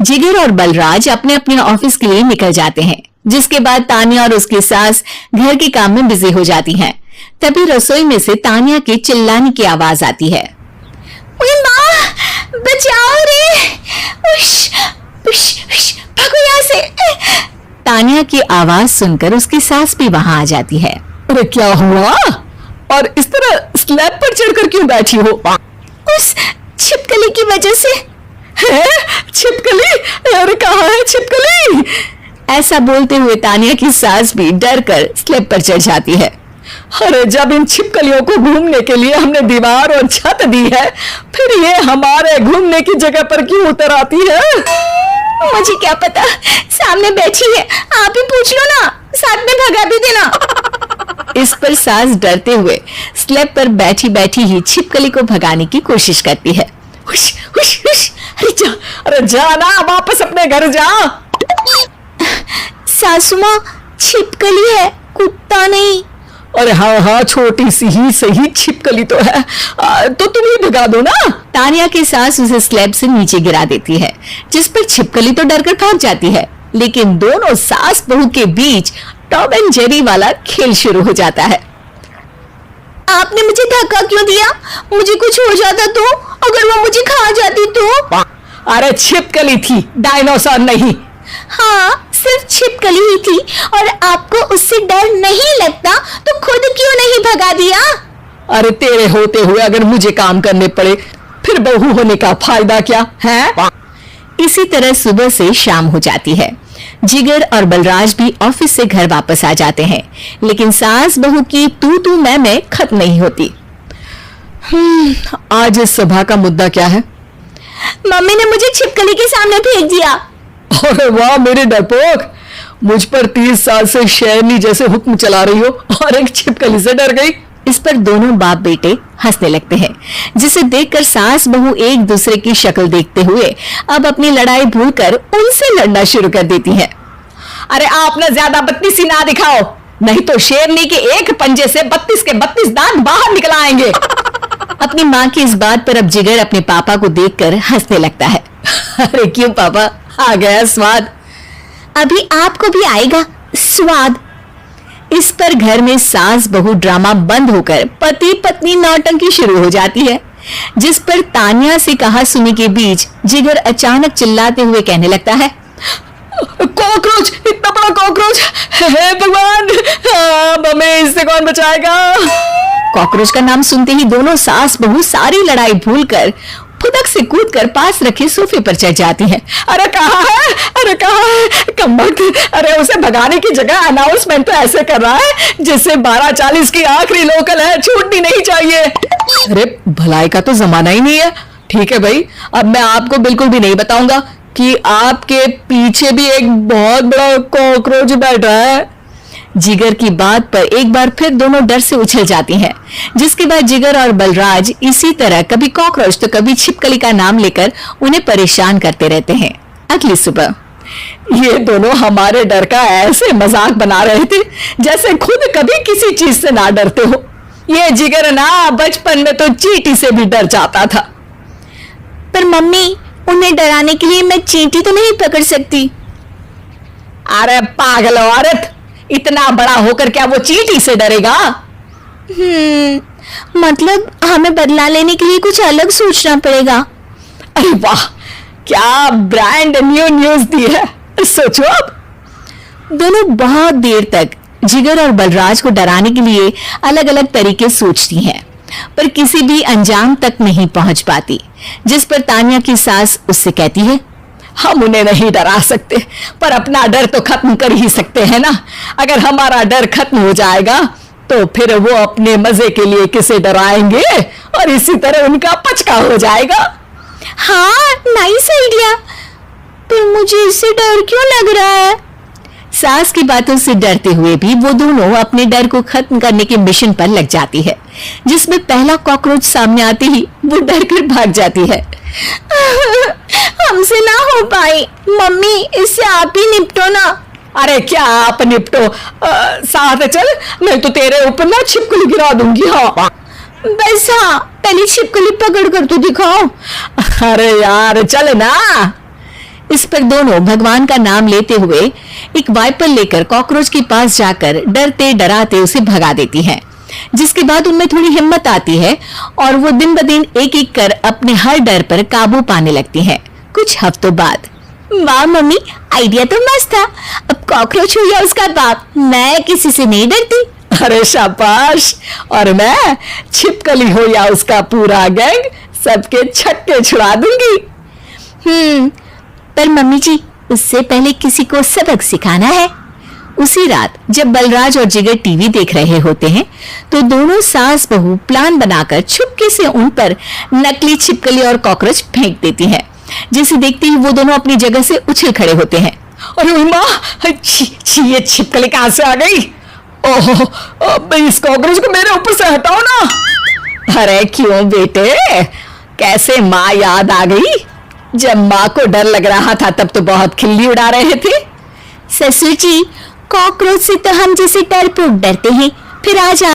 जिगर और बलराज अपने अपने ऑफिस के लिए निकल जाते हैं, जिसके बाद तानिया और उसकी सास घर के काम में बिजी हो जाती हैं। तभी रसोई में से तानिया के चिल्लाने की आवाज आती है। माँ, बचाओ रे! उश, उश, उश, भागो यहाँ से! तानिया की आवाज सुनकर उसकी सास भी वहां आ जाती है। अरे क्या हुआ? और इस तरह स्लैब पर चढ़कर क्यों बैठी हो? उस छिपकली की वजह से। है? छिपकली? अरे कहाँ है छिपकली? ऐसा बोलते हुए तानिया की सास भी डर कर स्लैब पर चढ़ जाती है। अरे जब इन छिपकलियों को घूमने के लिए हमने दीवार और छत दी है, फिर ये हमारे घूमने की जगह पर क्यों उतर आती है? मुझे क्या पता, सामने बैठी है, आप ही पूछ लो ना, साथ में भगा भी देना। इस पर सास डरते हुए स्लैब पर बैठी बैठी ही छिपकली को भगाने की कोशिश करती है। हुश, हुश, हुश, अरे जा ना, वापस अपने घर जा। सासू माँ, छिपकली है, कुत्ता नहीं। अरे हाँ हाँ, छोटी सी ही सही छिपकली तो है, तो तुम ही भगा दो ना। तानिया की सास उसे स्लैब से नीचे गिरा देती है, जिस पर छिपकली तो डरकर भाग जाती है, लेकिन दोनों सास बहू के बीच टॉम एंड जेरी वाला खेल शुरू हो जाता है। आपने मुझे धक्का क्यों दिया? मुझे कुछ हो जाता तो? अगर वो मुझे खा जाती तो? अरे छिपकली थी, डायनासोर नहीं। हाँ, सिर्फ छिपकली ही थी, और आपको उससे डर नहीं लगता तो खुद क्यों नहीं भगा दिया? अरे तेरे होते हुए अगर मुझे काम करने पड़े, फिर बहू होने का फायदा क्या है? इसी तरह सुबह से शाम हो जाती है। जिगर और बलराज भी ऑफिस से घर वापस आ जाते हैं, लेकिन सास बहू की तू मैं खत्म नहीं होती। आज इस सभा का मुद्दा क्या है? मम्मी ने मुझे छिपकली के सामने फेंक दिया। अरे वाह मेरे डरपोक, मुझ पर 30 साल से शेरनी जैसे हुक्म चला रही हो और एक छिपकली से डर गई। इस पर दोनों बाप बेटे हंसने लगते हैं, जिसे देखकर सास बहू एक दूसरे की शक्ल देखते हुए अब अपनी लड़ाई भूलकर उनसे लड़ना शुरू कर देती हैं। अरे आप ना ज्यादा बत्तीसी ना दिखाओ, नहीं तो शेरनी के एक पंजे से 32 के 32 दांत बाहर निकल आएंगे। अपनी माँ की इस बात पर अब जिगर अपने पापा को देखकर हंसने लगता है। अरे क्यों पापा, आ गया स्वाद? अभी आपको भी आएगा स्वाद। इस पर घर में सास बहू ड्रामा बंद होकर पति पत्नी नौटंकी शुरू हो जाती है, जिस पर तानिया से कहा सुनी के बीच जिगर अचानक चिल्लाते हुए कहने लगता है। कॉकरोच, इतना बड़ा कॉकरोच! हे भगवान, हमें इससे कौन बचाएगा? कॉकरोच का नाम सुनते ही दोनों सास बहू सारी लड़ाई भूलकर फुदक से कूदकर पास रखे सोफे पर चढ़ जाती हैं। अरे कहाँ है? अरे कहाँ है कमबख्त? अरे उसे भगाने की जगह अनाउंसमेंट तो ऐसे कर रहा है जैसे 12:40 की आखिरी लोकल है, छूटनी नहीं चाहिए। अरे भलाई का तो जमाना ही नहीं है। ठीक है भाई, अब मैं आपको बिल्कुल भी नहीं बताऊंगा कि आपके पीछे भी एक बहुत बड़ा कॉकरोच बैठा है। जिगर की बात पर एक बार फिर दोनों डर से उछल जाती हैं, जिसके बाद जिगर और बलराज इसी तरह कभी कॉकरोच तो कभी छिपकली का नाम लेकर उन्हें परेशान करते रहते हैं। अगली सुबह ये दोनों हमारे डर का ऐसे मजाक बना रहे थे जैसे खुद कभी किसी चीज से ना डरते हो। ये जिगर ना बचपन में तो चींटी से भी डर जाता था। पर मम्मी, उन्हें डराने के लिए मैं चींटी तो नहीं पकड़ सकती। अरे पागल औरत, इतना बड़ा होकर क्या वो चींटी से डरेगा? मतलब हमें बदला लेने के लिए कुछ अलग सोचना पड़ेगा। अरे वाह, क्या ब्रांड न्यू न्यूज दी है। सोचो अब। दोनों बहुत देर तक जिगर और बलराज को डराने के लिए अलग अलग तरीके सोचती हैं, पर किसी भी अंजाम तक नहीं पहुंच पाती, जिस पर तानिया की सास उससे कहती है। हम उन्हें नहीं डरा सकते, पर अपना डर तो खत्म कर ही सकते हैं ना। अगर हमारा डर खत्म हो जाएगा तो फिर वो अपने मजे के लिए किसे डराएंगे और इसी तरह उनका पचका हो जाएगा। हाँ, नाइस आइडिया, पर मुझे इससे डर क्यों लग रहा है? सास की बातों से डरते हुए भी वो दोनों अपने डर को खत्म करने के मिशन पर लग जाती है, जिसमें पहला कॉकरोच सामने आते ही वो डर कर भाग जाती है। हमसे ना हो पाई मम्मी, इससे आप ही निपटो ना। अरे क्या आप निपटो, साथ चल, नहीं तो तेरे ऊपर ना छिपकली गिरा दूंगी। हाँ बस, हाँ पहले छिपकली पकड़ कर तो दिखाओ। अरे यार चल ना। इस पर दोनों भगवान का नाम लेते हुए एक वाइपर लेकर कॉकरोच के पास जाकर डरते डराते उसे भगा देती हैं, जिसके बाद उनमें थोड़ी हिम्मत आती है और वो दिन ब दिन एक एक कर अपने हर डर पर काबू पाने लगती हैं। कुछ हफ्तों बाद, वाह मम्मी, आइडिया तो मस्त था। अब कॉकरोच हो या उसका बाप, मैं किसी से नहीं डरती। अरे शाबाश। और मैं छिपकली हो या उसका पूरा गैंग, सबके छक्के छुड़ा दूंगी। पर मम्मी जी, उससे पहले किसी को सबक सिखाना है। उसी रात जब बलराज और जिगर टीवी देख रहे होते हैं तो दोनों सास बहू प्लान बनाकर छुपके से उन पर नकली छिपकली और कॉकरोच फेंक देती हैं, जिसे देखते ही वो दोनों अपनी जगह से उछल खड़े होते हैं। अरे माँ, ये छिपकली कहाँ से आ गई? ओहो, अब इस कॉकरोच को मेरे ऊपर से हटाओ ना। अरे क्यों बेटे, कैसे माँ याद आ गई? जब माँ को डर लग रहा था तब तो बहुत खिल्ली उड़ा रहे थे। ससुर जी, कॉकरोच से तो हम जैसे डरपोक डरते हैं, फिर आज